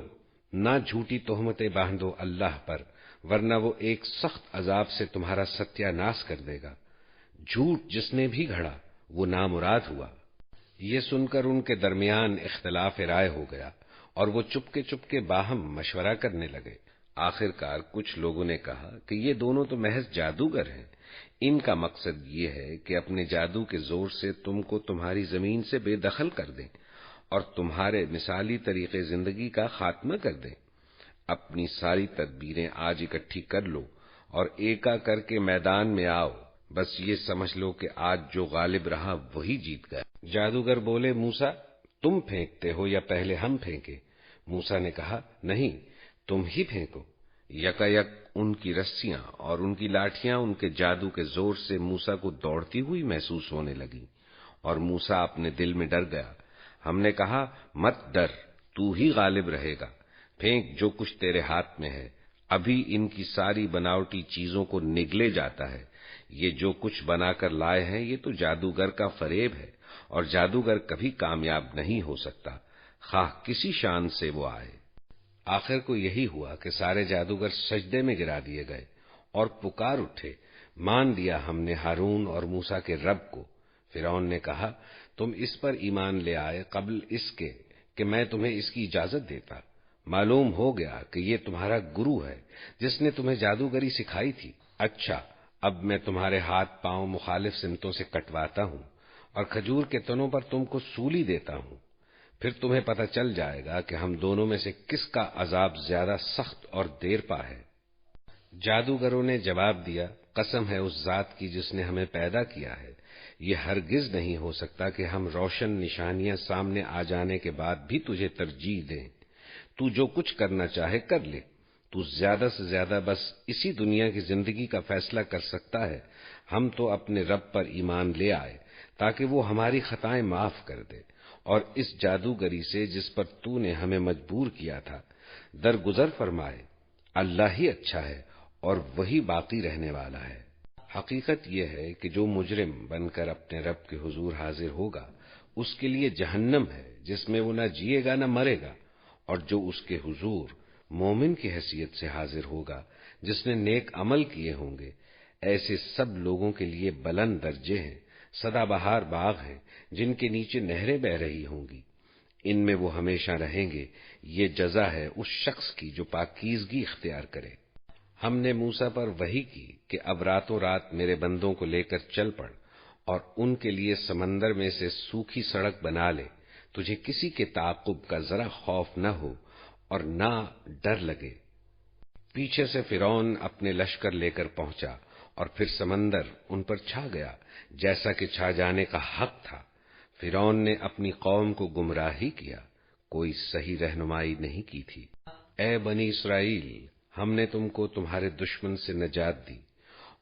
نہ جھوٹی تہمتیں باندھو اللہ پر، ورنہ وہ ایک سخت عذاب سے تمہارا ستیہ ناش کر دے گا۔ جھوٹ جس نے بھی گھڑا وہ نامراد ہوا۔ یہ سن کر ان کے درمیان اختلاف رائے ہو گیا اور وہ چپکے باہم مشورہ کرنے لگے۔ آخر کار کچھ لوگوں نے کہا کہ یہ دونوں تو محض جادوگر ہیں، ان کا مقصد یہ ہے کہ اپنے جادو کے زور سے تم کو تمہاری زمین سے بے دخل کر دیں اور تمہارے مثالی طریقے زندگی کا خاتمہ کر دیں۔ اپنی ساری تدبیریں آج اکٹھی کر لو اور ایکا کر کے میدان میں آؤ، بس یہ سمجھ لو کہ آج جو غالب رہا وہی جیت گیا۔ جادوگر بولے موسیٰ تم پھینکتے ہو یا پہلے ہم پھینکے؟ موسیٰ نے کہا نہیں، تم ہی پھینکو۔ یکا ان کی رسیاں اور ان کی لاٹھیاں ان کے جادو کے زور سے موسیٰ کو دوڑتی ہوئی محسوس ہونے لگی، اور موسیٰ اپنے دل میں ڈر گیا۔ ہم نے کہا مت ڈر، تو ہی غالب رہے گا، پھینک جو کچھ تیرے ہاتھ میں ہے۔ ابھی ان کی ساری بناوٹی چیزوں کو نگلے جاتا ہے، یہ جو کچھ بنا کر لائے ہیں یہ تو جادوگر کا فریب ہے، اور جادوگر کبھی کامیاب نہیں ہو سکتا، خواہ کسی شان سے وہ آئے۔ آخر کو یہی ہوا کہ سارے جادوگر سجدے میں گرا دیے گئے اور پکار اٹھے، مان لیا ہم نے ہارون اور موسیٰ کے رب کو۔ فرعون نے کہا تم اس پر ایمان لے آئے قبل اس کے کہ میں تمہیں اس کی اجازت دیتا۔ معلوم ہو گیا کہ یہ تمہارا گرو ہے جس نے تمہیں جادوگری سکھائی تھی۔ اچھا اب میں تمہارے ہاتھ پاؤں مخالف سمتوں سے کٹواتا ہوں اور کھجور کے تنوں پر تم کو سولی دیتا ہوں، پھر تمہیں پتہ چل جائے گا کہ ہم دونوں میں سے کس کا عذاب زیادہ سخت اور دیر پا ہے۔ جادوگروں نے جواب دیا قسم ہے اس ذات کی جس نے ہمیں پیدا کیا ہے، یہ ہرگز نہیں ہو سکتا کہ ہم روشن نشانیاں سامنے آ جانے کے بعد بھی تجھے ترجیح دیں۔ تو جو کچھ کرنا چاہے کر لے، تو زیادہ سے زیادہ بس اسی دنیا کی زندگی کا فیصلہ کر سکتا ہے۔ ہم تو اپنے رب پر ایمان لے آئے تاکہ وہ ہماری خطائیں معاف کر دے، اور اس جادوگری سے جس پر تو نے ہمیں مجبور کیا تھا درگزر فرمائے۔ اللہ ہی اچھا ہے اور وہی باقی رہنے والا ہے۔ حقیقت یہ ہے کہ جو مجرم بن کر اپنے رب کے حضور حاضر ہوگا اس کے لیے جہنم ہے جس میں وہ نہ جیے گا نہ مرے گا، اور جو اس کے حضور مومن کی حیثیت سے حاضر ہوگا جس نے نیک عمل کیے ہوں گے، ایسے سب لوگوں کے لیے بلند درجے ہیں، سدا بہار باغ ہیں جن کے نیچے نہریں بہ رہی ہوں گی، ان میں وہ ہمیشہ رہیں گے۔ یہ جزا ہے اس شخص کی جو پاکیزگی اختیار کرے۔ ہم نے موسیٰ پر وحی کی کہ اب راتوں رات میرے بندوں کو لے کر چل پڑ اور ان کے لیے سمندر میں سے سوکھی سڑک بنا لے، تجھے کسی کے تعاقب کا ذرا خوف نہ ہو اور نہ ڈر لگے۔ پیچھے سے فرعون اپنے لشکر لے کر پہنچا اور پھر سمندر ان پر چھا گیا جیسا کہ چھا جانے کا حق تھا۔ فرعون نے اپنی قوم کو گمراہی کیا، کوئی صحیح رہنمائی نہیں کی تھی۔ اے بنی اسرائیل، ہم نے تم کو تمہارے دشمن سے نجات دی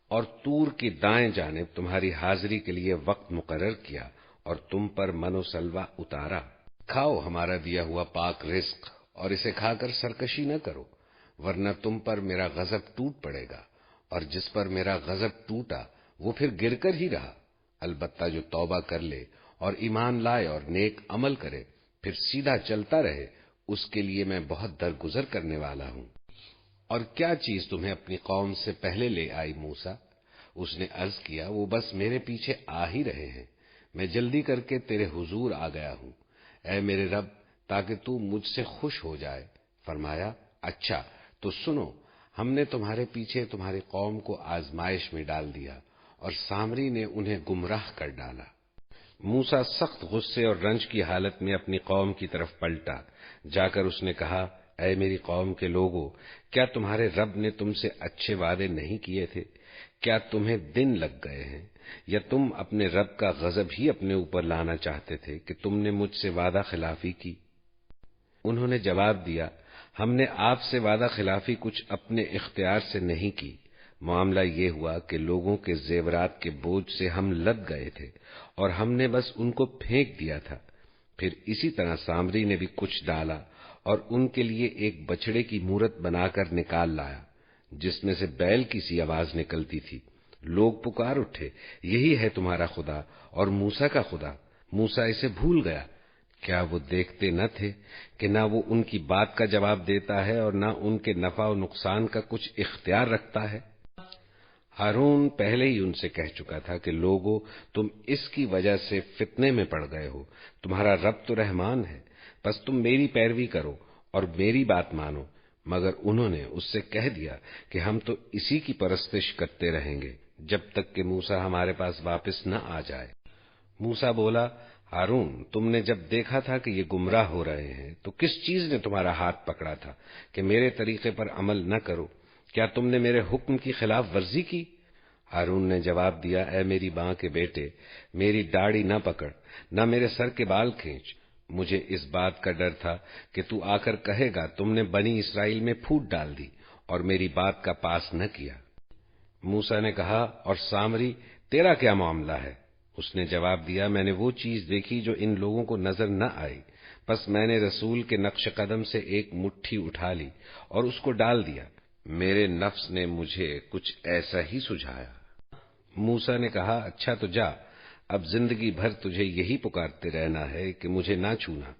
اور طور کی دائیں جانب تمہاری حاضری کے لیے وقت مقرر کیا اور تم پر من و سلوہ اتارا۔ کھاؤ ہمارا دیا ہوا پاک رزق اور اسے کھا کر سرکشی نہ کرو، ورنہ تم پر میرا غضب ٹوٹ پڑے گا، اور جس پر میرا غضب ٹوٹا وہ پھر گر کر ہی رہا۔ البتہ جو توبہ کر لے اور ایمان لائے اور نیک عمل کرے پھر سیدھا چلتا رہے، اس کے لیے میں بہت درگزر کرنے والا ہوں۔ اور کیا چیز تمہیں اپنی قوم سے پہلے لے آئی موسیٰ؟ اس نے عرض کیا، وہ بس میرے پیچھے آ ہی رہے ہیں، میں جلدی کر کے تیرے حضور آ گیا ہوں، اے میرے رب، تاکہ تو مجھ سے خوش ہو جائے۔ فرمایا، اچھا تو سنو، ہم نے تمہارے پیچھے تمہاری قوم کو آزمائش میں ڈال دیا اور سامری نے انہیں گمراہ کر ڈالا۔ موسیٰ سخت غصے اور رنج کی حالت میں اپنی قوم کی طرف پلٹا، جا کر اس نے کہا، اے میری قوم کے لوگو، کیا تمہارے رب نے تم سے اچھے وعدے نہیں کیے تھے؟ کیا تمہیں دن لگ گئے ہیں، یا تم اپنے رب کا غضب ہی اپنے اوپر لانا چاہتے تھے کہ تم نے مجھ سے وعدہ خلافی کی؟ انہوں نے جواب دیا، ہم نے آپ سے وعدہ خلافی کچھ اپنے اختیار سے نہیں کی، معاملہ یہ ہوا کہ لوگوں کے زیورات کے بوجھ سے ہم لد گئے تھے اور ہم نے بس ان کو پھینک دیا تھا۔ پھر اسی طرح سامری نے بھی کچھ ڈالا اور ان کے لیے ایک بچڑے کی مورت بنا کر نکال لایا جس میں سے بیل کی سی آواز نکلتی تھی۔ لوگ پکار اٹھے، یہی ہے تمہارا خدا اور موسیٰ کا خدا۔ موسیٰ اسے بھول گیا۔ کیا وہ دیکھتے نہ تھے کہ نہ وہ ان کی بات کا جواب دیتا ہے اور نہ ان کے نفع و نقصان کا کچھ اختیار رکھتا ہے؟ ہارون پہلے ہی ان سے کہہ چکا تھا کہ لوگو، تم اس کی وجہ سے فتنے میں پڑ گئے ہو، تمہارا رب تو رحمان ہے، بس تم میری پیروی کرو اور میری بات مانو۔ مگر انہوں نے اس سے کہہ دیا کہ ہم تو اسی کی پرستش کرتے رہیں گے جب تک کہ موسیٰ ہمارے پاس واپس نہ آ جائے۔ موسیٰ بولا، ہارون، تم نے جب دیکھا تھا کہ یہ گمراہ ہو رہے ہیں تو کس چیز نے تمہارا ہاتھ پکڑا تھا کہ میرے طریقے پر عمل نہ کرو؟ کیا تم نے میرے حکم کی خلاف ورزی کی؟ ہارون نے جواب دیا، اے میری ماں کے بیٹے، میری داڑھی نہ پکڑ، نہ میرے سر کے بال کھینچ، مجھے اس بات کا ڈر تھا کہ تو آ کر کہے گا تم نے بنی اسرائیل میں پھوٹ ڈال دی اور میری بات کا پاس نہ کیا۔ موسیٰ نے کہا، اور سامری تیرا کیا معاملہ ہے؟ اس نے جواب دیا، میں نے وہ چیز دیکھی جو ان لوگوں کو نظر نہ آئی، بس میں نے رسول کے نقش قدم سے ایک مٹھی اٹھا لی اور اس کو ڈال دیا، میرے نفس نے مجھے کچھ ایسا ہی سجھایا۔ موسیٰ نے کہا، اچھا تو جا، اب زندگی بھر تجھے یہی پکارتے رہنا ہے کہ مجھے نہ چھونا،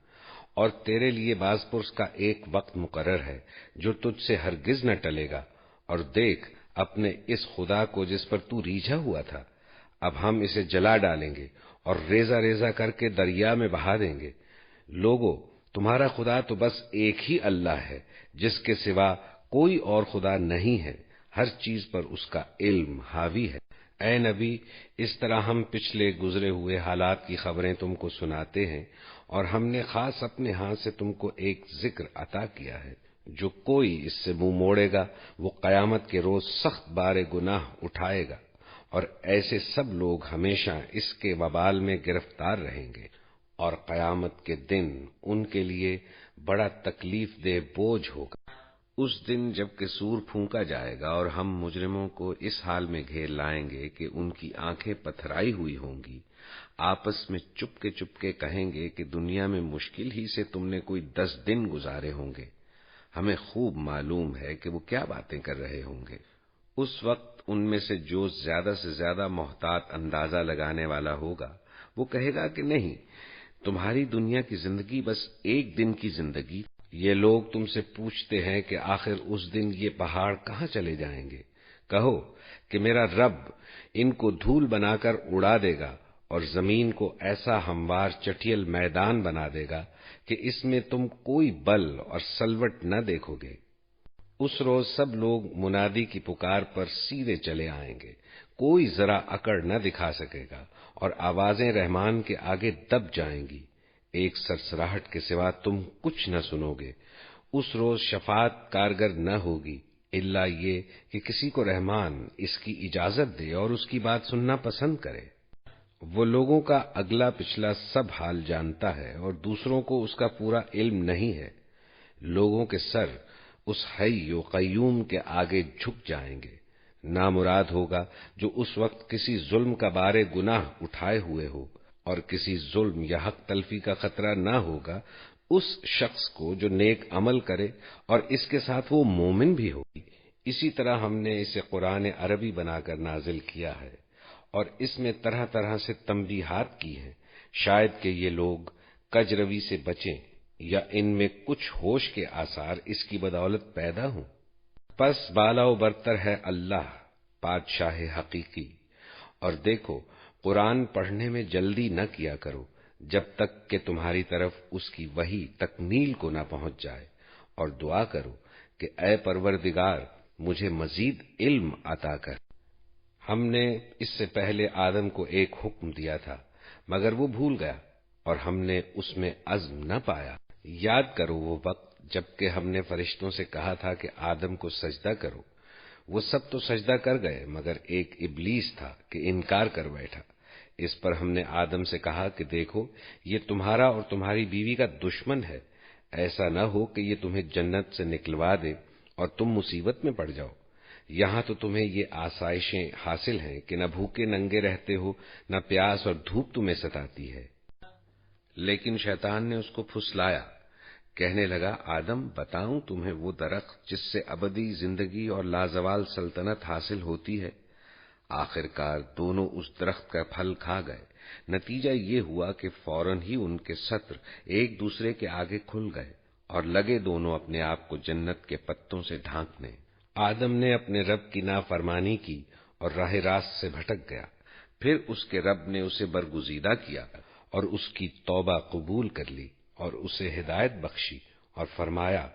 اور تیرے لیے باز پرس کا ایک وقت مقرر ہے جو تجھ سے ہرگز نہ ٹلے گا، اور دیکھ اپنے اس خدا کو جس پر تو ریجھا ہوا تھا، اب ہم اسے جلا ڈالیں گے اور ریزہ ریزہ کر کے دریا میں بہا دیں گے۔ لوگو، تمہارا خدا تو بس ایک ہی اللہ ہے جس کے سوا کوئی اور خدا نہیں ہے، ہر چیز پر اس کا علم حاوی ہے۔ اے نبی، اس طرح ہم پچھلے گزرے ہوئے حالات کی خبریں تم کو سناتے ہیں، اور ہم نے خاص اپنے ہاتھ سے تم کو ایک ذکر عطا کیا ہے، جو کوئی اس سے منہ موڑے گا وہ قیامت کے روز سخت بار گناہ اٹھائے گا، اور ایسے سب لوگ ہمیشہ اس کے وبال میں گرفتار رہیں گے، اور قیامت کے دن ان کے لیے بڑا تکلیف دہ بوجھ ہوگا۔ اس دن جب کہ سور پھونکا جائے گا اور ہم مجرموں کو اس حال میں گھیر لائیں گے کہ ان کی آنکھیں پتھرائی ہوئی ہوں گی، آپس میں چپ کے کہیں گے کہ دنیا میں مشکل ہی سے تم نے کوئی 10 دن گزارے ہوں گے، ہمیں خوب معلوم ہے کہ وہ کیا باتیں کر رہے ہوں گے۔ اس وقت ان میں سے جو زیادہ سے زیادہ محتاط اندازہ لگانے والا ہوگا وہ کہے گا کہ نہیں، تمہاری دنیا کی زندگی بس ایک دن کی زندگی. یہ لوگ تم سے پوچھتے ہیں کہ آخر اس دن یہ پہاڑ کہاں چلے جائیں گے. کہو کہ میرا رب ان کو دھول بنا کر اڑا دے گا اور زمین کو ایسا ہموار چٹیل میدان بنا دے گا کہ اس میں تم کوئی بل اور سلوٹ نہ دیکھو گے. اس روز سب لوگ منادی کی پکار پر سیدھے چلے آئیں گے، کوئی ذرا اکڑ نہ دکھا سکے گا اور آوازیں رحمان کے آگے دب جائیں گی. ایک سرسراہٹ کے سوا تم کچھ نہ سنو گے. اس روز شفاعت کارگر نہ ہوگی الا یہ کہ کسی کو رحمان اس کی اجازت دے اور اس کی بات سننا پسند کرے. وہ لوگوں کا اگلا پچھلا سب حال جانتا ہے اور دوسروں کو اس کا پورا علم نہیں ہے. لوگوں کے سر اس حی و قیوم کے آگے جھک جائیں گے. نامراد ہوگا جو اس وقت کسی ظلم کا بار گناہ اٹھائے ہوئے ہو، اور کسی ظلم یا حق تلفی کا خطرہ نہ ہوگا اس شخص کو جو نیک عمل کرے اور اس کے ساتھ وہ مومن بھی ہوگی. اسی طرح ہم نے اسے قرآن عربی بنا کر نازل کیا ہے اور اس میں طرح طرح سے تنبیہات کی ہیں، شاید کہ یہ لوگ کج روی سے بچیں یا ان میں کچھ ہوش کے آثار اس کی بدولت پیدا ہوں. پس بالا و برتر ہے اللہ بادشاہ حقیقی. اور دیکھو قرآن پڑھنے میں جلدی نہ کیا کرو جب تک کہ تمہاری طرف اس کی وحی تکمیل کو نہ پہنچ جائے، اور دعا کرو کہ اے پروردگار مجھے مزید علم عطا کر. ہم نے اس سے پہلے آدم کو ایک حکم دیا تھا مگر وہ بھول گیا اور ہم نے اس میں عزم نہ پایا. یاد کرو وہ وقت جب کہ ہم نے فرشتوں سے کہا تھا کہ آدم کو سجدہ کرو. وہ سب تو سجدہ کر گئے مگر ایک ابلیس تھا کہ انکار کر بیٹھا. اس پر ہم نے آدم سے کہا کہ دیکھو یہ تمہارا اور تمہاری بیوی کا دشمن ہے، ایسا نہ ہو کہ یہ تمہیں جنت سے نکلوا دے اور تم مصیبت میں پڑ جاؤ. یہاں تو تمہیں یہ آسائشیں حاصل ہیں کہ نہ بھوکے ننگے رہتے ہو، نہ پیاس اور دھوپ تمہیں ستاتی ہے. لیکن شیطان نے اس کو پھسلایا. کہنے لگا آدم بتاؤں تمہیں وہ درخت جس سے ابدی زندگی اور لازوال سلطنت حاصل ہوتی ہے. آخرکار دونوں اس درخت کا پھل کھا گئے. نتیجہ یہ ہوا کہ فوراً ہی ان کے سطر ایک دوسرے کے آگے کھل گئے اور لگے دونوں اپنے آپ کو جنت کے پتوں سے ڈھانکنے. آدم نے اپنے رب کی نافرمانی کی اور راہ راست سے بھٹک گیا. پھر اس کے رب نے اسے برگزیدہ کیا اور اس کی توبہ قبول کر لی اور اسے ہدایت بخشی اور فرمایا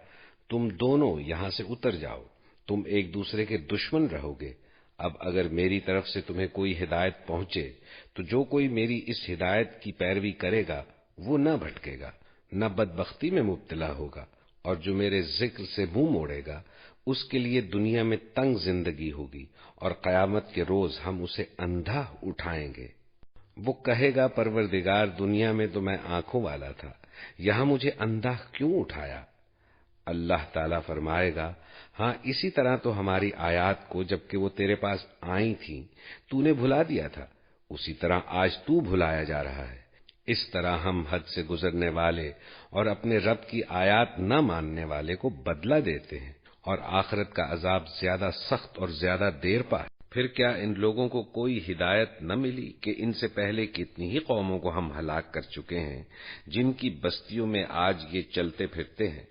تم دونوں یہاں سے اتر جاؤ، تم ایک دوسرے کے دشمن رہو گے. اب اگر میری طرف سے تمہیں کوئی ہدایت پہنچے تو جو کوئی میری اس ہدایت کی پیروی کرے گا وہ نہ بھٹکے گا، نہ بدبختی میں مبتلا ہوگا، اور جو میرے ذکر سے منہ موڑے گا اس کے لیے دنیا میں تنگ زندگی ہوگی اور قیامت کے روز ہم اسے اندھا اٹھائیں گے. وہ کہے گا پروردگار دنیا میں تو میں آنکھوں والا تھا، یہاں مجھے اندھا کیوں اٹھایا؟ اللہ تعالیٰ فرمائے گا ہاں اسی طرح تو ہماری آیات کو جبکہ وہ تیرے پاس آئی تھیں تو نے بھلا دیا تھا، اسی طرح آج تو بھلایا جا رہا ہے. اس طرح ہم حد سے گزرنے والے اور اپنے رب کی آیات نہ ماننے والے کو بدلہ دیتے ہیں، اور آخرت کا عذاب زیادہ سخت اور زیادہ دیر پا ہے. پھر کیا ان لوگوں کو کوئی ہدایت نہ ملی کہ ان سے پہلے کتنی ہی قوموں کو ہم ہلاک کر چکے ہیں جن کی بستیوں میں آج یہ چلتے پھرتے ہیں.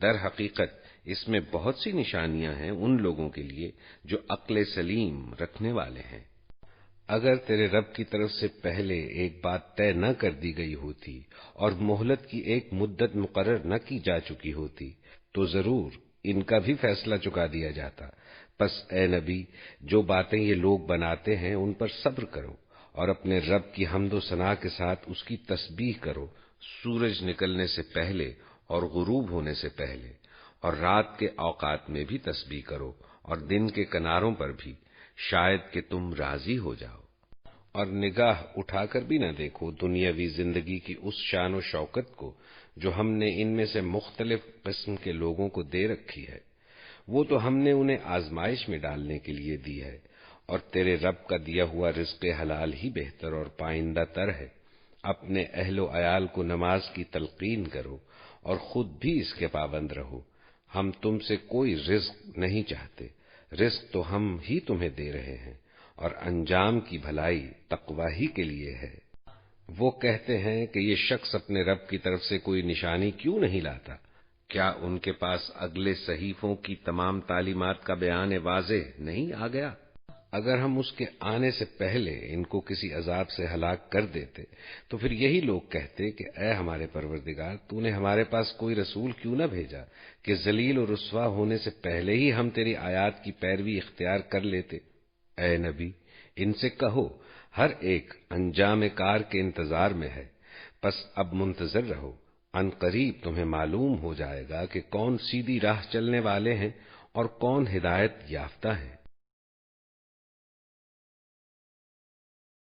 در حقیقت اس میں بہت سی نشانیاں ہیں ان لوگوں کے لیے جو عقل سلیم رکھنے والے ہیں. اگر تیرے رب کی طرف سے پہلے ایک بات طے نہ کر دی گئی ہوتی اور مہلت کی ایک مدت مقرر نہ کی جا چکی ہوتی تو ضرور ان کا بھی فیصلہ چکا دیا جاتا. پس اے نبی جو باتیں یہ لوگ بناتے ہیں ان پر صبر کرو اور اپنے رب کی حمد و ثنا کے ساتھ اس کی تسبیح کرو سورج نکلنے سے پہلے اور غروب ہونے سے پہلے، اور رات کے اوقات میں بھی تسبیح کرو اور دن کے کناروں پر بھی، شاید کہ تم راضی ہو جاؤ. اور نگاہ اٹھا کر بھی نہ دیکھو دنیاوی زندگی کی اس شان و شوکت کو جو ہم نے ان میں سے مختلف قسم کے لوگوں کو دے رکھی ہے. وہ تو ہم نے انہیں آزمائش میں ڈالنے کے لیے دی ہے، اور تیرے رب کا دیا ہوا رزق حلال ہی بہتر اور پائندہ تر ہے. اپنے اہل و عیال کو نماز کی تلقین کرو اور خود بھی اس کے پابند رہو. ہم تم سے کوئی رزق نہیں چاہتے، رزق تو ہم ہی تمہیں دے رہے ہیں، اور انجام کی بھلائی تقوی ہی کے لیے ہے. وہ کہتے ہیں کہ یہ شخص اپنے رب کی طرف سے کوئی نشانی کیوں نہیں لاتا؟ کیا ان کے پاس اگلے صحیفوں کی تمام تعلیمات کا بیان واضح نہیں آ گیا؟ اگر ہم اس کے آنے سے پہلے ان کو کسی عذاب سے ہلاک کر دیتے تو پھر یہی لوگ کہتے کہ اے ہمارے پروردگار، تو نے ہمارے پاس کوئی رسول کیوں نہ بھیجا کہ ذلیل و رسوا ہونے سے پہلے ہی ہم تیری آیات کی پیروی اختیار کر لیتے۔ اے نبی، ان سے کہو ہر ایک انجام کار کے انتظار میں ہے، پس اب منتظر رہو، عن قریب تمہیں معلوم ہو جائے گا کہ کون سیدھی راہ چلنے والے ہیں اور کون ہدایت یافتہ ہیں۔